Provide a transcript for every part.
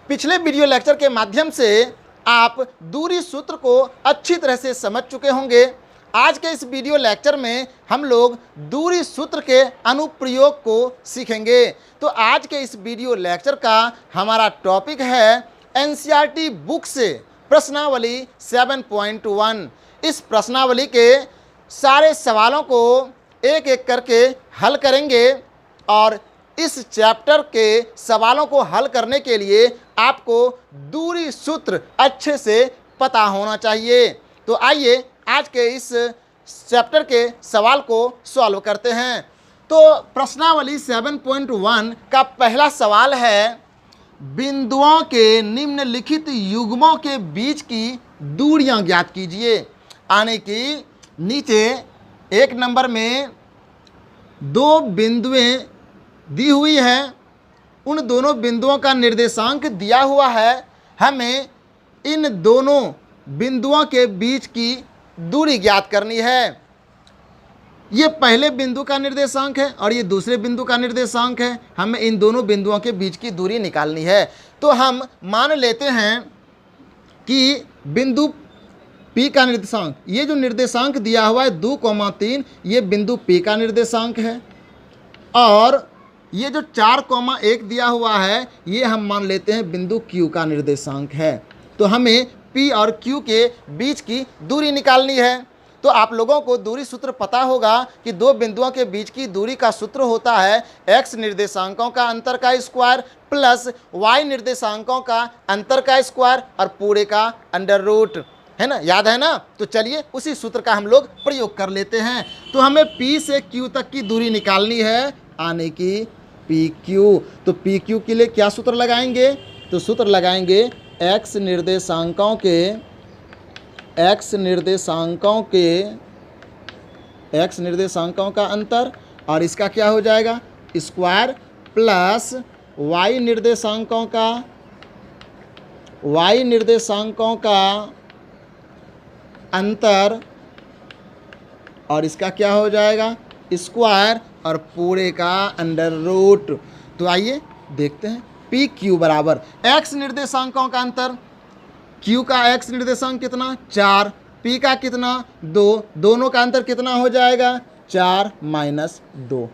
पिछले video lecture के माध्यम से आप दूरी सूत्र को अच्छी तरह से समझ चुके होंगे। आज के इस वीडियो लेक्चर में हम लोग दूरी सूत्र के अनुप्रयोग को सीखेंगे। तो आज के इस वीडियो लेक्चर का हमारा टॉपिक है एनसीईआरटी बुक से प्रश्नावली 7.1। इस प्रश्नावली के सारे सवालों को एक एक करके हल करेंगे और इस चैप्टर के सवालों को हल करने के लिए आपको दूरी सूत्र अच्छे से पता होना चाहिए। तो आइए आज के इस चैप्टर के सवाल को सॉल्व करते हैं। तो प्रश्नावली 7.1 का पहला सवाल है, बिंदुओं के निम्नलिखित युग्मों के बीच की दूरियां ज्ञात कीजिए। यानी कि नीचे एक नंबर में दो बिंदुएं दी हुई है, उन दोनों बिंदुओं का निर्देशांक दिया हुआ है। हमें इन दोनों बिंदुओं के बीच की दूरी ज्ञात करनी है। ये पहले बिंदु का निर्देशांक है और ये दूसरे बिंदु का निर्देशांक है। हमें इन दोनों बिंदुओं के बीच की दूरी निकालनी है। तो हम मान लेते हैं कि बिंदु P का निर्देशांक, ये जो निर्देशांक दिया हुआ है 2,3, ये बिंदु P का निर्देशांक है और ये जो 4,1 दिया हुआ है ये हम मान लेते हैं बिंदु Q का निर्देशांक है। तो हमें P और Q के बीच की दूरी निकालनी है। तो आप लोगों को दूरी सूत्र पता होगा कि दो बिंदुओं के बीच की दूरी का सूत्र होता है x निर्देशांकों का अंतर का स्क्वायर प्लस y निर्देशांकों का अंतर का स्क्वायर और पूरे का अंडर रूट, है ना, याद है ना। तो चलिए उसी सूत्र का हम लोग प्रयोग कर लेते हैं। तो हमें P से Q तक की दूरी निकालनी है, आने की PQ। तो PQ के लिए क्या सूत्र लगाएंगे? तो सूत्र लगाएंगे x निर्देशांकों का अंतर और इसका क्या हो जाएगा स्क्वायर प्लस y निर्देशांकों का अंतर और इसका क्या हो जाएगा स्क्वायर और पूरे का अंडर रूट। तो आइए देखते हैं। PQ बराबर x निर्देशांकों का अंतर, Q का x निर्देशांक कितना 4, P का कितना 2, दोनों का अंतर कितना हो जाएगा 4 माइनस 2,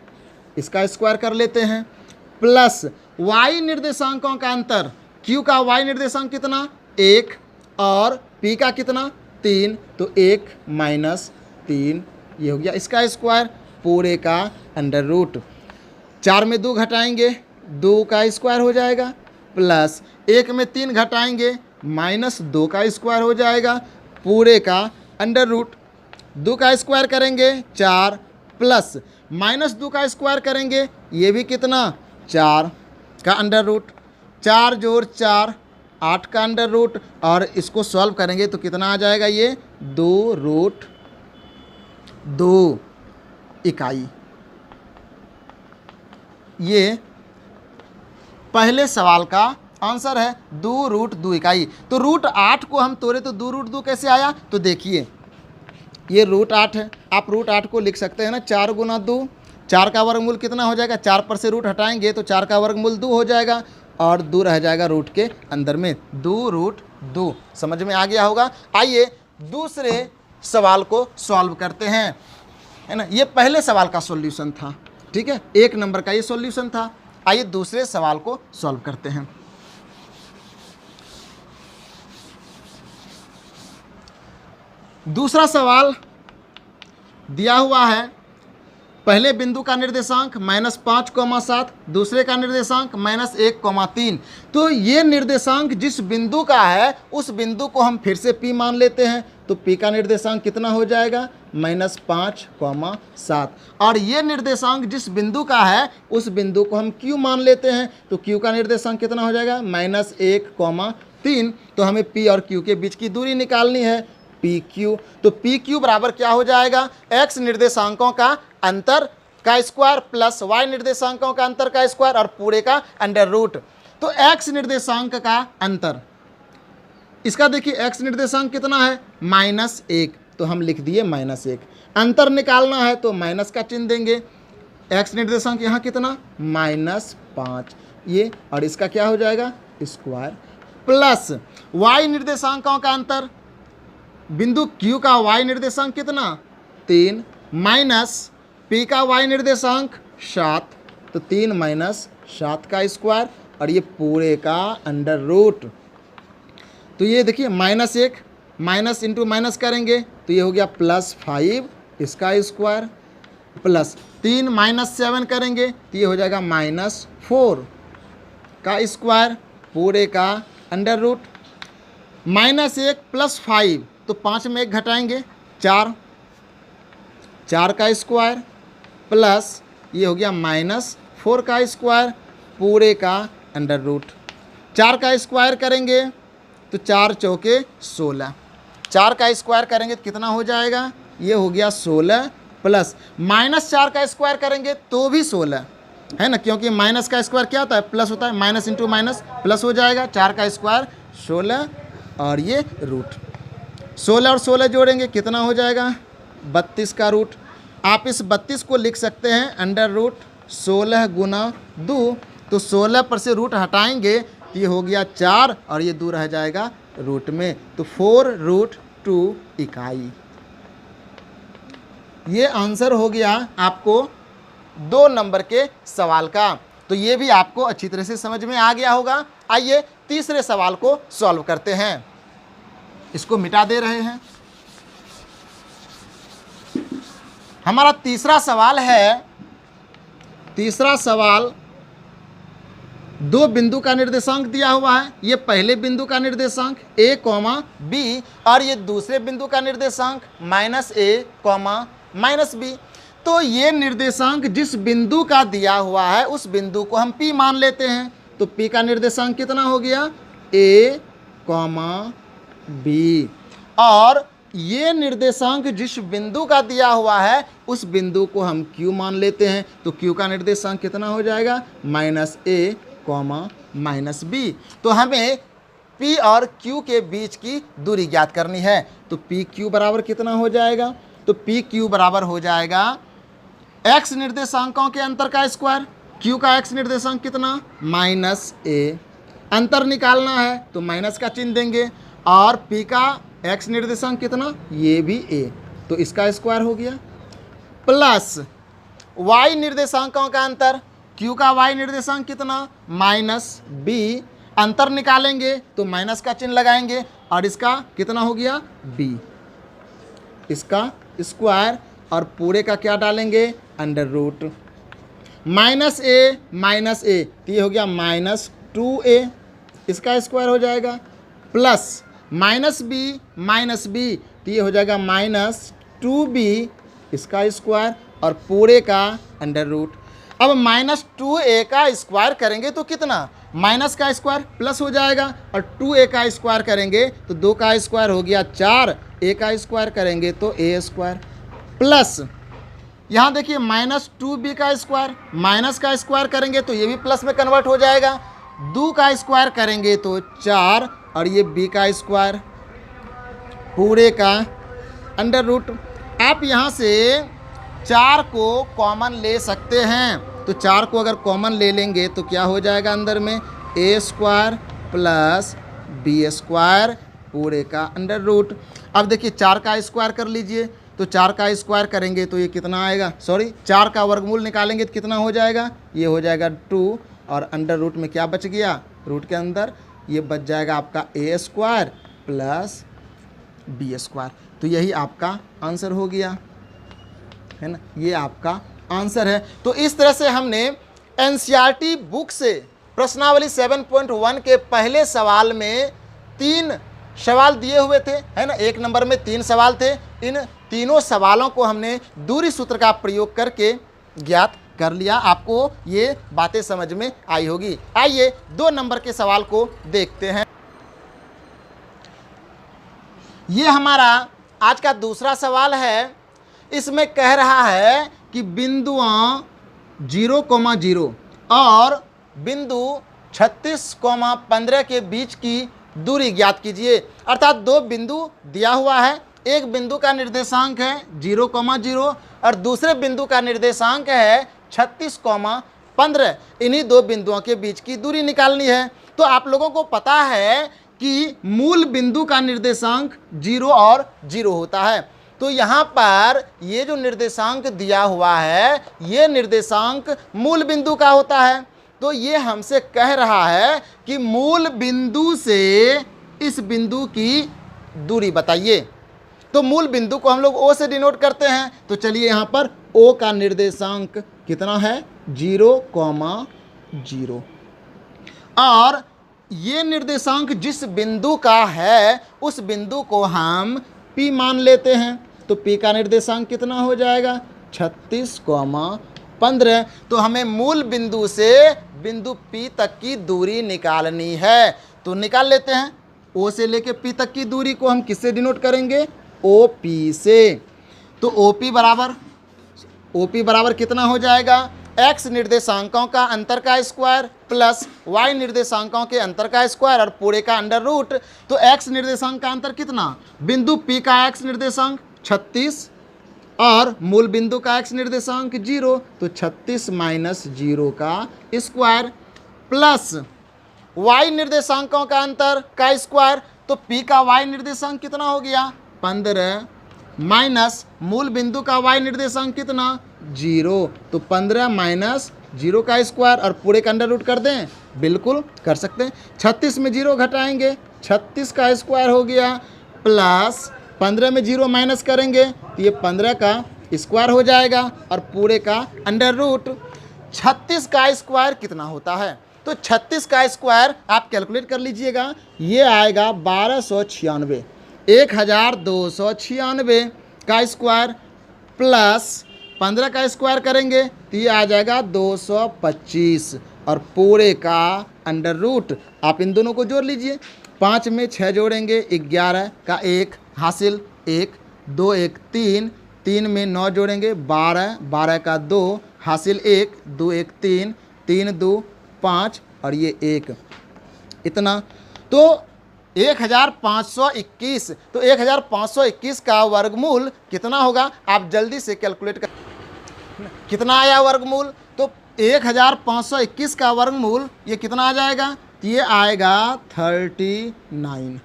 इसका स्क्वायर कर लेते हैं प्लस y निर्देशांकों का अंतर, Q का y निर्देशांक कितना 1 और P का कितना 3, तो 1 माइनस 3 ये हो गया इसका स्क्वायर पूरे का अंडर रूट। 4 में 2 घटाएंगे 2 का स्क्वायर हो जाएगा प्लस 1 में 3 घटाएंगे माइनस 2 का स्क्वायर हो जाएगा पूरे का अंडर रूट। 2 का स्क्वायर करेंगे 4 प्लस माइनस 2 का स्क्वायर करेंगे ये भी कितना 4 का अंडर रूट, 4 जोड़ 4 8 का अंडर रूट और इसको सॉल्व करेंगे तो कितना आ जाएगा ये 2√2 इकाई। ये पहले सवाल का आंसर है 2√2 इकाई। तो √8 को हम तोड़े तो 2√2 कैसे आया? तो देखिए ये √8 है, आप √8 को लिख सकते हैं ना 4 गुना 2, 4 का वर्गमूल कितना हो जाएगा, 4 पर से रूट हटाएंगे तो 4 का वर्गमूल 2 हो जाएगा और 2 रह जाएगा रूट के अंदर में 2√2। समझ में आ गया होगा। आइए दूसरे सवाल को सॉल्व करते हैं, है ना। ये पहले सवाल का सॉल्यूशन था, ठीक है, 1 नंबर का ये सॉल्यूशन था। आइए दूसरे सवाल को सॉल्व करते हैं। दूसरा सवाल दिया हुआ है, पहले बिंदु का निर्देशांक -5,7, दूसरे का निर्देशांक -1,3। तो ये निर्देशांक जिस बिंदु का है उस बिंदु को हम फिर से P मान लेते हैं। तो P का निर्देशांक कितना हो जाएगा -5,7 और ये निर्देशांक जिस बिंदु का है उस बिंदु को हम Q मान लेते हैं। तो Q का निर्देशांक कितना हो जाएगा -1,3। तो हमें P और Q के बीच की दूरी निकालनी है PQ। तो PQ बराबर क्या हो जाएगा x निर्देशांकों का अंतर का स्क्वायर प्लस y निर्देशांकों का अंतर का स्क्वायर और पूरे का अंडर रूट। तो x निर्देशांक का अंतर, इसका देखिए x निर्देशांक कितना है -1, तो हम लिख दिए -1। अंतर निकालना है तो माइनस का चिन्ह देंगे। x निर्देशांक यहाँ कितना -5 ये, और इसका क्या हो जाएगा स्क्वायर प्लस y निर्देशांकों का अंतर, बिंदु Q का y निर्देशांक कितना 3 माइनस P का y निर्देशांक 7, तो 3 माइनस 7 का स्क्वायर और ये पूरे का अंडर रूट। तो ये देखिए -1 माइनस इंटू माइनस करेंगे तो ये हो गया +5 इसका स्क्वायर प्लस 3 माइनस 7 करेंगे तो ये हो जाएगा -4 का स्क्वायर पूरे का अंडर रूट। -1 + 5 तो 5 में 1 घटाएंगे 4 का स्क्वायर प्लस ये हो गया -4 का स्क्वायर पूरे का अंडर रूट। 4 का स्क्वायर करेंगे तो 4 चौके 16, 4 का स्क्वायर करेंगे तो कितना हो जाएगा, ये हो गया 16 प्लस -4 का स्क्वायर करेंगे तो भी 16 है ना, क्योंकि माइनस का स्क्वायर क्या होता है प्लस होता है, माइनस इंटू माइनस प्लस हो जाएगा। 4 का स्क्वायर 16 और ये रूट 16 और 16 जोड़ेंगे कितना हो जाएगा 32 का रूट। आप इस 32 को लिख सकते हैं अंडर रूट 16 गुना 2, तो 16 पर से रूट हटाएंगे तो ये हो गया 4 और ये 2 रह जाएगा रूट में, तो 4√2 इकाई। ये आंसर हो गया आपको 2 नंबर के सवाल का। तो ये भी आपको अच्छी तरह से समझ में आ गया होगा। आइए तीसरे सवाल को सॉल्व करते हैं। इसको मिटा दे रहे हैं। हमारा तीसरा सवाल है, तीसरा सवाल 2 बिंदु का निर्देशांक दिया हुआ है। ये पहले बिंदु का निर्देशांक a, b और ये दूसरे बिंदु का निर्देशांक -a, -b। तो ये निर्देशांक जिस बिंदु का दिया हुआ है उस बिंदु को हम P मान लेते हैं। तो P का निर्देशांक कितना हो गया a, b और ये निर्देशांक जिस बिंदु का दिया हुआ है उस बिंदु को हम Q मान लेते हैं। तो Q का निर्देशांक कितना हो जाएगा -a, -b। तो हमें P और Q के बीच की दूरी ज्ञात करनी है। तो PQ बराबर कितना हो जाएगा, तो PQ बराबर हो जाएगा x निर्देशांकों के अंतर का स्क्वायर। Q का x निर्देशांक कितना -a, अंतर निकालना है तो माइनस का चिन्ह देंगे, और P का x निर्देशांक कितना, ये भी a, तो इसका स्क्वायर हो गया प्लस y निर्देशांकों का अंतर। Q का y निर्देशांक कितना -b, अंतर निकालेंगे तो माइनस का चिन्ह लगाएंगे और इसका कितना हो गया b, इसका स्क्वायर और पूरे का क्या डालेंगे अंडर रूट। -a तो ये हो गया -2a, इसका स्क्वायर हो जाएगा प्लस -b तो ये हो जाएगा -2b, इसका स्क्वायर और पूरे का अंडर रूट। अब -2a का स्क्वायर करेंगे तो कितना, माइनस का स्क्वायर प्लस हो जाएगा और 2a का स्क्वायर करेंगे तो 2 का स्क्वायर हो गया 4, a का स्क्वायर करेंगे तो a स्क्वायर प्लस यहाँ देखिए -2b का स्क्वायर, माइनस का स्क्वायर करेंगे तो ये भी प्लस में कन्वर्ट हो जाएगा, 2 का स्क्वायर करेंगे तो 4 और ये b का स्क्वायर पूरे का अंडर रूट। आप यहाँ से 4 को कॉमन ले सकते हैं, तो 4 को अगर कॉमन ले लेंगे तो क्या हो जाएगा अंदर में a square plus b square पूरे का अंडर रूट। अब देखिए 4 का स्क्वायर कर लीजिए, तो 4 का स्क्वायर करेंगे तो ये कितना आएगा, 4 का वर्गमूल निकालेंगे तो कितना हो जाएगा, ये हो जाएगा 2 और अंडर रूट में क्या बच गया, रूट के अंदर ये बच जाएगा आपका a square plus b square. तो यही आपका आंसर हो गया है ना, ये आपका आंसर है। तो इस तरह से हमने एनसीईआरटी बुक से प्रश्नावली 7.1 के पहले सवाल में 3 सवाल दिए हुए थे, है ना, 1 नंबर में 3 सवाल थे। इन तीनों सवालों को हमने दूरी सूत्र का प्रयोग करके ज्ञात कर लिया। आपको ये बातें समझ में आई होगी। आइए 2 नंबर के सवाल को देखते हैं। ये हमारा आज का दूसरा सवाल है। इसमें कह रहा है कि बिंदुओं 0,0 और बिंदु 36,15 के बीच की दूरी ज्ञात कीजिए। अर्थात 2 बिंदु दिया हुआ है, एक बिंदु का निर्देशांक है 0,0 और दूसरे बिंदु का निर्देशांक है 36,15। इन्हीं 2 बिंदुओं के बीच की दूरी निकालनी है। तो तो आप लोगों को पता है कि मूल बिंदु का निर्देशांक 0 और 0 होता है। तो यहाँ पर ये जो निर्देशांक दिया हुआ है ये निर्देशांक मूल बिंदु का होता है। तो ये हमसे कह रहा है कि मूल बिंदु से इस बिंदु की दूरी बताइए। तो मूल बिंदु को हम लोग O से डिनोट करते हैं। तो चलिए यहाँ पर O का निर्देशांक कितना है 0,0 और ये निर्देशांक जिस बिंदु का है उस बिंदु को हम P मान लेते हैं। तो P का निर्देशांक कितना हो जाएगा 36,15। तो हमें मूल बिंदु से बिंदु P तक की दूरी निकालनी है। तो निकाल लेते हैं। O से लेके P तक की दूरी को हम किससे डिनोट करेंगे OP से। तो OP बराबर कितना हो जाएगा x निर्देशांकों का अंतर का स्क्वायर प्लस y निर्देशांकों के अंतर का स्क्वायर और पूरे का अंडर रूट। तो x निर्देशांक का अंतर कितना, बिंदु P का x निर्देशांक 36 और मूल बिंदु का x निर्देशांक 0, तो 36 माइनस 0 का स्क्वायर प्लस y निर्देशांकों का अंतर का स्क्वायर। तो P का y निर्देशांक कितना हो गया 15 माइनस मूल बिंदु का y निर्देशांक कितना 0, तो 15 माइनस 0 का स्क्वायर और पूरे का अंडर रूट कर दें, बिल्कुल कर सकते हैं। 36 में 0 घटाएंगे 36 का स्क्वायर हो गया प्लस 15 में 0 माइनस करेंगे तो ये 15 का स्क्वायर हो जाएगा और पूरे का अंडर रूट। 36 का स्क्वायर कितना होता है, तो 36 का स्क्वायर आप कैलकुलेट कर लीजिएगा, ये आएगा 1296, 1296 का स्क्वायर प्लस 15 का स्क्वायर करेंगे तो ये आ जाएगा 225 और पूरे का अंडर रूट। आप इन दोनों को जोड़ लीजिए, 5 में 6 जोड़ेंगे 11 का 1 हासिल 1, 2 1 3, 3 में 9 जोड़ेंगे 12, 12 का 2 हासिल 1, 2 1 3, 3 2 5 और ये 1 इतना, तो 1521। तो 1521 का वर्गमूल कितना होगा, आप जल्दी से कैलकुलेट कर, कितना आया वर्गमूल, तो 1521 का वर्गमूल ये कितना आ जाएगा, तो ये आएगा 39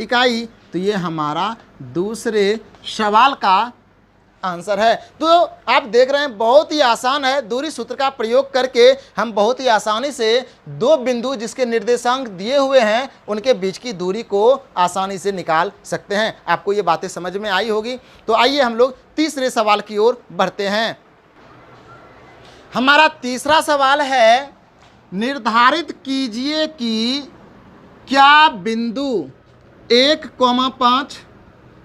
इकाई। तो ये हमारा दूसरे सवाल का आंसर है। तो आप देख रहे हैं बहुत ही आसान है, दूरी सूत्र का प्रयोग करके हम बहुत ही आसानी से दो बिंदु जिसके निर्देशांक दिए हुए हैं उनके बीच की दूरी को आसानी से निकाल सकते हैं। आपको ये बातें समझ में आई होगी। तो आइए हम लोग तीसरे सवाल की ओर बढ़ते हैं। हमारा तीसरा सवाल है, निर्धारित कीजिए कि क्या बिंदु 1,5,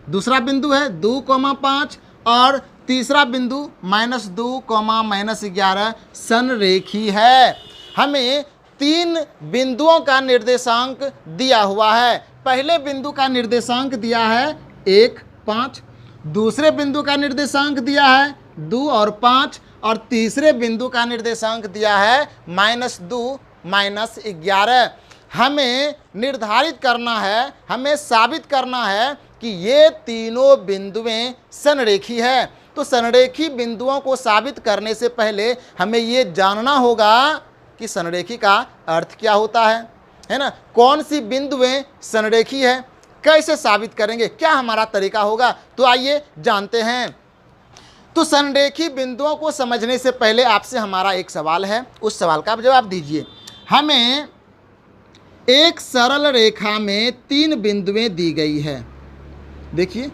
दूसरा बिंदु है 2,5 और तीसरा बिंदु -2, -11 संरेखी है। हमें 3 बिंदुओं का निर्देशांक दिया हुआ है। पहले बिंदु का निर्देशांक दिया है 1, 5, दूसरे बिंदु का निर्देशांक दिया है 2 और 5 और तीसरे बिंदु का निर्देशांक दिया है -2, -11। हमें निर्धारित करना है, हमें साबित करना है कि ये तीनों बिंदुएं संरेखी है। तो संरेखी बिंदुओं को साबित करने से पहले हमें ये जानना होगा कि संरेखी का अर्थ क्या होता है ना, कौन सी बिंदुएं संरेखी है, कैसे साबित करेंगे, क्या हमारा तरीका होगा। तो आइए जानते हैं। तो संरेखी बिंदुओं को समझने से पहले आपसे हमारा एक सवाल है, उस सवाल का आप जवाब दीजिए। हमें एक सरल रेखा में 3 बिंदुएं दी गई है। देखिए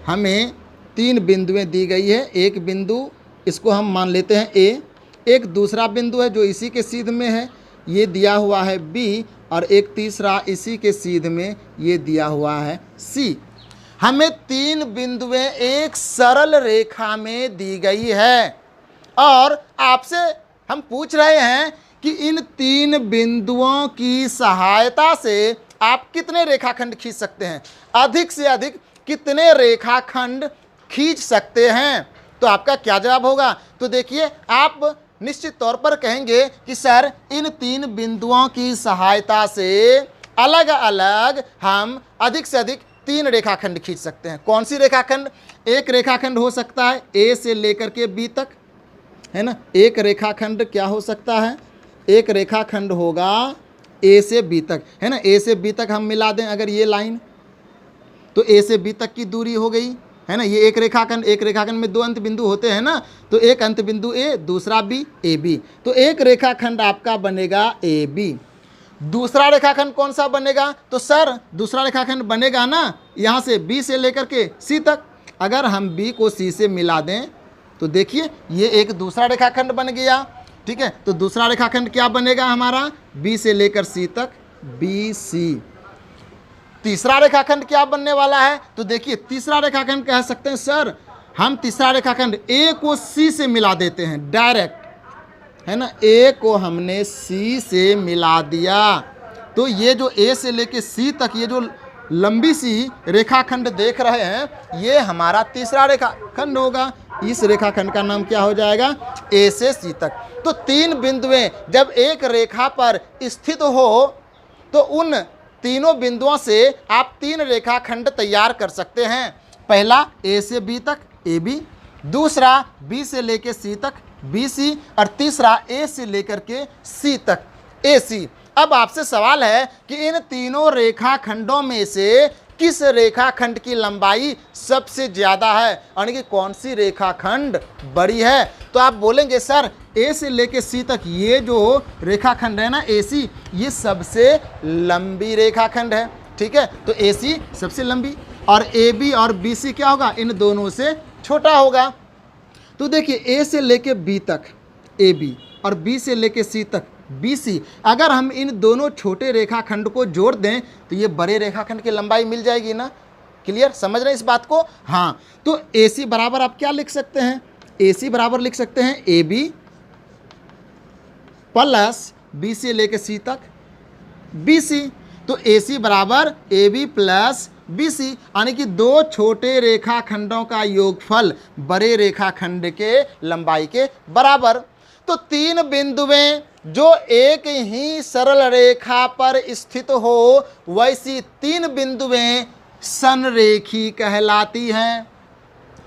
हमें 3 बिंदुएं दी गई है। एक बिंदु इसको हम मान लेते हैं A, एक दूसरा बिंदु है जो इसी के सीध में है, ये दिया हुआ है B, और एक तीसरा इसी के सीध में ये दिया हुआ है C। हमें 3 बिंदुएं एक सरल रेखा में दी गई है और आपसे हम पूछ रहे हैं कि इन 3 बिंदुओं की सहायता से आप कितने रेखाखंड खींच सकते हैं, अधिक से अधिक कितने रेखाखंड खींच सकते हैं। तो आपका क्या जवाब होगा। तो देखिए आप निश्चित तौर पर कहेंगे कि सर इन 3 बिंदुओं की सहायता से अलग अलग हम अधिक से अधिक 3 रेखाखंड खींच सकते हैं। कौन सी रेखाखंड, एक रेखाखंड हो सकता है A से लेकर के B तक, है ना। एक रेखाखंड क्या हो सकता है, एक रेखाखंड होगा ए से बी तक, है ना। ए से बी तक हम मिला दें अगर ये लाइन, तो ए से बी तक की दूरी हो गई, है ना। ये एक रेखाखंड में दो अंत बिंदु होते हैं ना, तो एक अंत बिंदु ए, दूसरा बी, ए बी। तो एक रेखाखंड आपका बनेगा ए बी। दूसरा रेखाखंड कौन सा बनेगा, तो सर दूसरा रेखाखंड बनेगा ना यहाँ से बी से लेकर के सी तक। अगर हम बी को सी से मिला दें तो देखिए ये एक दूसरा रेखाखंड बन गया, ठीक है। तो दूसरा रेखाखंड क्या बनेगा हमारा, बी से लेकर सी तक, बी सी। तीसरा रेखाखंड क्या बनने वाला है, तो देखिए तीसरा रेखाखंड कह सकते हैं सर हम तीसरा रेखाखंड ए को सी से मिला देते हैं डायरेक्ट, है ना। ए को हमने सी से मिला दिया, तो ये जो ए से लेके सी तक ये जो लंबी सी रेखाखंड देख रहे हैं, ये हमारा तीसरा रेखाखंड होगा। इस रेखाखंड का नाम क्या हो जाएगा, ए से सी तक। तो तीन बिंदुएं जब एक रेखा पर स्थित हो तो उन तीनों बिंदुओं से आप तीन रेखाखंड तैयार कर सकते हैं। पहला ए से बी तक ए बी, दूसरा बी से लेके सी तक बी सी, और तीसरा ए से लेकर के सी तक ए सी। अब आपसे सवाल है कि इन तीनों रेखाखंडों में से किस रेखाखंड की लंबाई सबसे ज़्यादा है, यानी कि कौन सी रेखाखंड बड़ी है। तो आप बोलेंगे सर ए से लेके सी तक ये जो रेखाखंड है ना ए सी, ये सबसे लंबी रेखाखंड है, ठीक है। तो ए सी सबसे लंबी, और ए बी और बी सी क्या होगा, इन दोनों से छोटा होगा। तो देखिए ए से लेके बी तक ए बी और बी से लेके सी तक बी सी, अगर हम इन दोनों छोटे रेखाखंड को जोड़ दें तो ये बड़े रेखाखंड की लंबाई मिल जाएगी ना। क्लियर, समझ रहे हैं इस बात को। हाँ, तो ए सी बराबर आप क्या लिख सकते हैं, ए सी बराबर लिख सकते हैं ए बी प्लस बी से लेके सी तक बी सी। तो ए सी बराबर A B plus B C, यानी कि दो छोटे रेखाखंडों का योगफल बड़े रेखाखंड के लंबाई के बराबर। तो तीन बिंदुएं जो एक ही सरल रेखा पर स्थित हो वैसी तीन बिंदुएं संरेखी कहलाती हैं।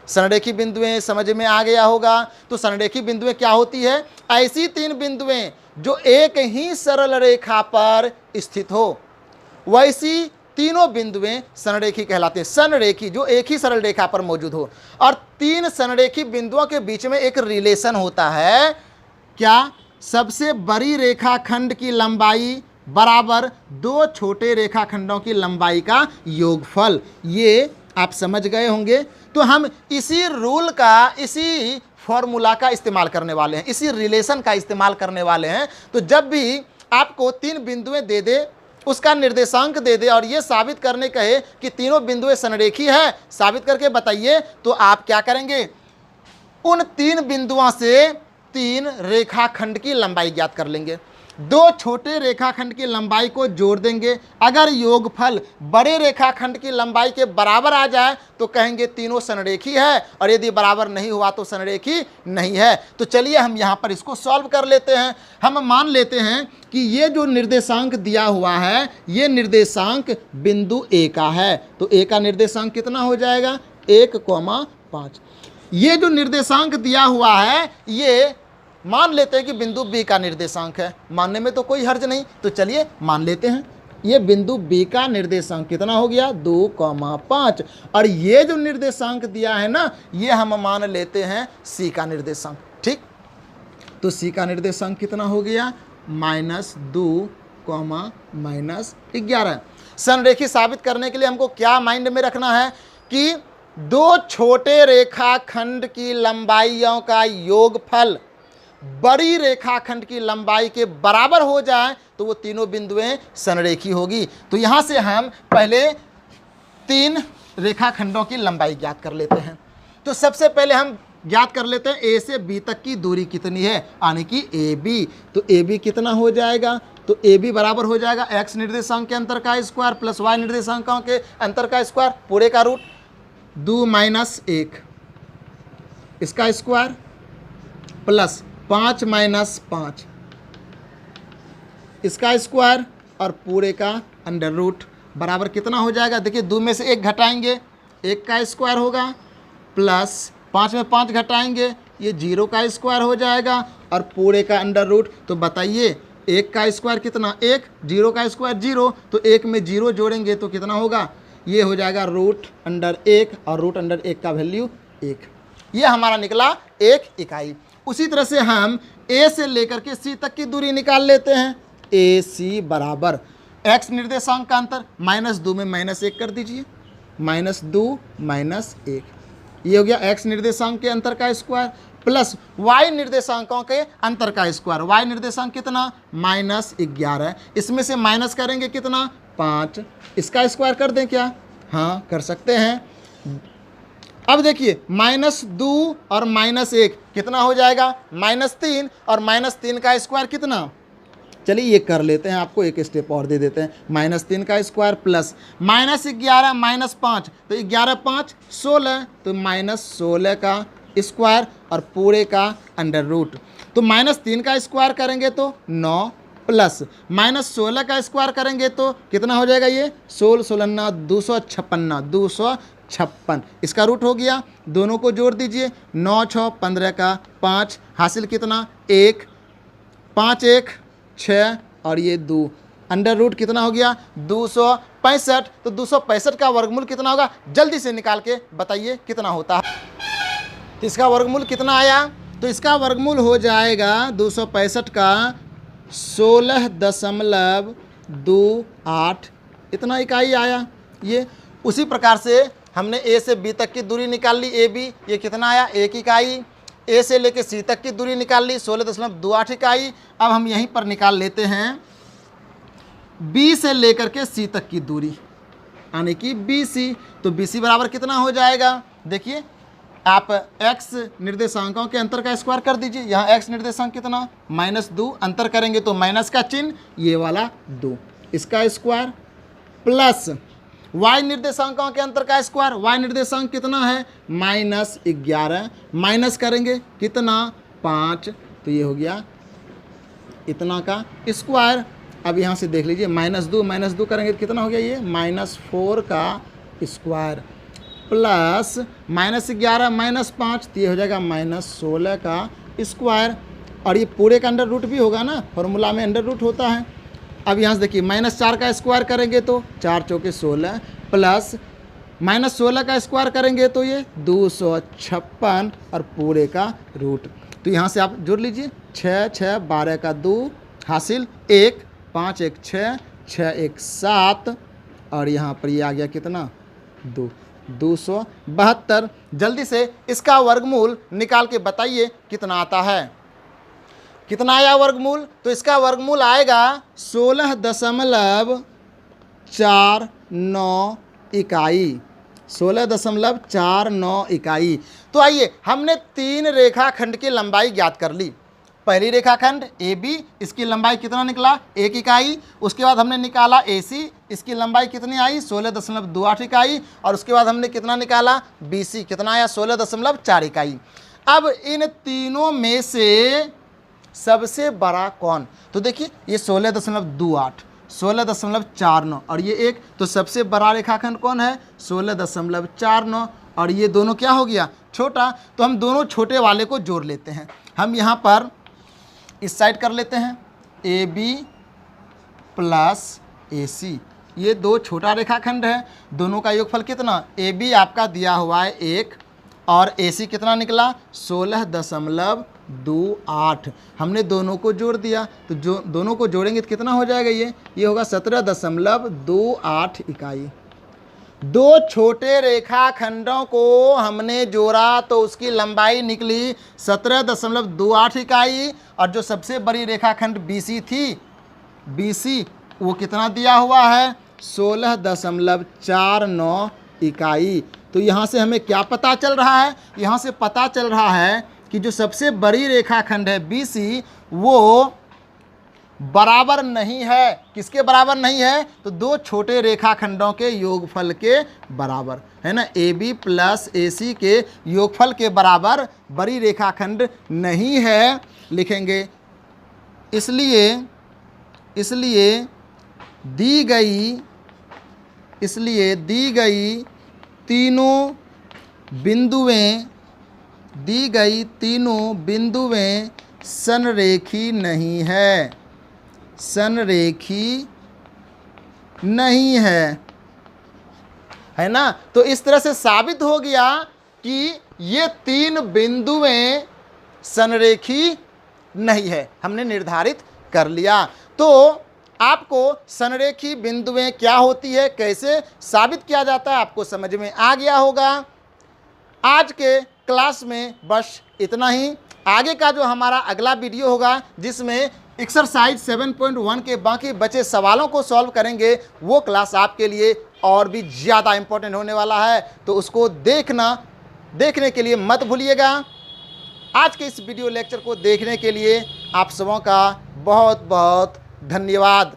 संरेखी बिंदुएं समझ में आ गया होगा। तो संरेखी बिंदुएं क्या होती है, ऐसी तीन बिंदुएं जो एक ही सरल रेखा पर स्थित हो वैसी तीनों बिंदुएं संरेखी कहलाती हैं। संरेखी जो एक ही सरल रेखा पर मौजूद हो, और तीन संरेखी बिंदुओं के बीच में एक रिलेशन होता है, क्या, सबसे बड़ी रेखाखंड की लंबाई बराबर दो छोटे रेखाखंडों की लंबाई का योगफल। ये आप समझ गए होंगे। तो हम इसी रूल का, इसी फॉर्मूला का इस्तेमाल करने वाले हैं, इसी रिलेशन का इस्तेमाल करने वाले हैं। तो जब भी आपको तीन बिंदुएं दे दे, उसका निर्देशांक दे दे और ये साबित करने कहे कि तीनों बिंदुएं संरेखी है, साबित करके बताइए, तो आप क्या करेंगे, उन तीन बिंदुओं से तीन रेखाखंड की लंबाई ज्ञात कर लेंगे, दो छोटे रेखाखंड की लंबाई को जोड़ देंगे। अगर योगफल बड़े रेखाखंड की लंबाई के बराबर आ जाए तो कहेंगे तीनों संरेखी है, और यदि बराबर नहीं हुआ तो संरेखी नहीं है। तो चलिए हम यहाँ पर इसको सॉल्व कर लेते हैं। हम मान लेते हैं कि ये जो निर्देशांक दिया हुआ है ये निर्देशांक बिंदु ए का है। तो ए का निर्देशांक कितना हो जाएगा, 1,5। ये जो निर्देशांक दिया हुआ है ये मान लेते हैं कि बिंदु बी का निर्देशांक है। मानने में तो कोई हर्ज नहीं, तो चलिए मान लेते हैं। ये बिंदु बी का निर्देशांक कितना हो गया, 2,5। और ये जो निर्देशांक दिया है ना, ये हम मान लेते हैं सी का निर्देशांक, ठीक। तो सी का निर्देशांक कितना हो गया, -2, -11। संरेखी साबित करने के लिए हमको क्या माइंड में रखना है कि दो छोटे रेखाखंड की लंबाइयों का योगफल बड़ी रेखाखंड की लंबाई के बराबर हो जाए तो वो तीनों बिंदुएं संरेखी होगी। तो यहाँ से हम पहले तीन रेखाखंडों की लंबाई ज्ञात कर लेते हैं। तो सबसे पहले हम ज्ञात कर लेते हैं ए से बी तक की दूरी कितनी है, यानी कि ए बी। तो ए बी कितना हो जाएगा, तो ए बी बराबर हो जाएगा एक्स निर्देशांक के अंतर का स्क्वायर प्लस वाई निर्देशांकों के अंतर का स्क्वायर पूरे का रूट, 2 - 1 इसका स्क्वायर प्लस 5 - 5 इसका स्क्वायर और पूरे का अंडर रूट बराबर कितना हो जाएगा। देखिए 2 में से 1 घटाएंगे 1 का स्क्वायर होगा, प्लस 5 में 5 घटाएंगे ये 0 का स्क्वायर हो जाएगा और पूरे का अंडर रूट। तो बताइए 1 का स्क्वायर कितना 1, 0 का स्क्वायर 0, तो 1 में 0 जोड़ेंगे तो कितना होगा, ये हो जाएगा √1 और √1 का वैल्यू 1। ये हमारा निकला 1 इकाई। उसी तरह से हम ए से लेकर के सी तक की दूरी निकाल लेते हैं। ए सी बराबर x निर्देशांक का अंतर -2 में -1 कर दीजिए, -2 -1, ये हो गया x निर्देशांक के अंतर का स्क्वायर प्लस y निर्देशांकों के अंतर का स्क्वायर। y निर्देशांक कितना -11, इसमें से माइनस करेंगे कितना 5, इसका स्क्वायर कर दें क्या, हाँ कर सकते हैं। अब देखिए -2 और -1 कितना हो जाएगा -3, और -3 का स्क्वायर कितना, चलिए ये कर लेते हैं, आपको एक स्टेप और दे देते हैं। -3 का स्क्वायर प्लस -11 -5, तो 11 5 16, तो -16 का स्क्वायर और पूरे का अंडर रूट। तो -3 का स्क्वायर करेंगे तो 9 प्लस -16 का स्क्वायर करेंगे तो कितना हो जाएगा, ये 16 16 256, इसका रूट हो गया। दोनों को जोड़ दीजिए, 9 6 15 का 5, हासिल कितना 1, 5 1 6 और ये 2, अंडर रूट कितना हो गया 265। तो 265 का वर्गमूल कितना होगा, जल्दी से निकाल के बताइए कितना होता है। तो इसका वर्गमूल कितना आया, तो इसका वर्गमूल हो जाएगा 265 का 16.28, इतना इकाई आया ये। उसी प्रकार से हमने ए से बी तक की दूरी निकाल ली, ए बी, ये कितना आया 1 इकाई। ए से लेके सी तक की दूरी निकाल ली 16.28 इकाई। अब हम यहीं पर निकाल लेते हैं बी से लेकर के सी तक की दूरी, यानी कि बी सी। तो बी सी बराबर कितना हो जाएगा, देखिए आप x निर्देशांकों के अंतर का स्क्वायर कर दीजिए। यहाँ x निर्देशांक कितना -2, अंतर करेंगे तो माइनस का चिन्ह, ये वाला 2, इसका स्क्वायर प्लस y निर्देशांकों के अंतर का स्क्वायर। y निर्देशांक कितना है -11, माइनस करेंगे कितना 5, तो ये हो गया इतना का स्क्वायर। अब यहाँ से देख लीजिए -2 करेंगे तो कितना हो गया, ये -4 का स्क्वायर प्लस -11 -5, तो ये हो जाएगा -16 का स्क्वायर। और ये पूरे का अंडर रूट भी होगा ना, फॉर्मूला में अंडर रूट होता है। अब यहाँ से देखिए -4 का स्क्वायर करेंगे तो 4 चौके 16 प्लस -16 का स्क्वायर करेंगे तो ये 256 और पूरे का रूट। तो यहाँ से आप जोड़ लीजिए 6 6 12 का 2, हासिल 1 5 1 6 6 1 7, और यहाँ पर ये आ गया कितना 272। जल्दी से इसका वर्गमूल निकाल के बताइए कितना आता है, कितना आया वर्गमूल। तो इसका वर्गमूल आएगा 16.49 इकाई, 16.49 इकाई। तो आइए हमने 3 रेखाखंड की लंबाई ज्ञात कर ली। पहली रेखाखंड ए बी, इसकी लंबाई कितना निकला 1 इकाई। उसके बाद हमने निकाला ए सी, इसकी लंबाई कितनी आई 16.28 इकाई। और उसके बाद हमने कितना निकाला बी सी, कितना आया 16.4 इकाई। अब इन तीनों में से सबसे बड़ा कौन, तो देखिए ये 16.28, 16.49 और ये 1, तो सबसे बड़ा रेखाखंड कौन है 16.49, और ये दोनों क्या हो गया छोटा। तो हम दोनों छोटे वाले को जोड़ लेते हैं। हम यहाँ पर इस साइड कर लेते हैं ए बी प्लस ए सी, ये 2 छोटा रेखाखंड है। दोनों का योगफल कितना, ए बी आपका दिया हुआ है 1 और ए सी कितना निकला 16.28। हमने दोनों को जोड़ दिया, तो जो दोनों को जोड़ेंगे तो कितना हो जाएगा, ये होगा 17.28 इकाई। 2 छोटे रेखाखंडों को हमने जोड़ा तो उसकी लंबाई निकली 17.28 इकाई। और जो सबसे बड़ी रेखाखंड BC थी, BC वो कितना दिया हुआ है 16.49 इकाई। तो यहाँ से हमें क्या पता चल रहा है, यहाँ से पता चल रहा है कि जो सबसे बड़ी रेखाखंड है BC वो बराबर नहीं है, किसके बराबर नहीं है, तो 2 छोटे रेखाखंडों के योगफल के बराबर है ना। AB प्लस AC के योगफल के बराबर बड़ी रेखाखंड नहीं है, लिखेंगे। इसलिए दी गई तीनों बिंदुएं दी गई तीनों बिंदुएं संरेखी नहीं है, संरेखी नहीं है ना। तो इस तरह से साबित हो गया कि ये तीन बिंदुएं संरेखी नहीं है, हमने निर्धारित कर लिया। तो आपको संरेखी बिंदुएं क्या होती है, कैसे साबित किया जाता है, आपको समझ में आ गया होगा। आज के क्लास में बस इतना ही। आगे का जो हमारा अगला वीडियो होगा जिसमें एक्सरसाइज 7.1 के बाकी बचे सवालों को सॉल्व करेंगे, वो क्लास आपके लिए और भी ज़्यादा इम्पोर्टेंट होने वाला है। तो उसको देखने के लिए मत भूलिएगा। आज के इस वीडियो लेक्चर को देखने के लिए आप सबों का बहुत बहुत धन्यवाद।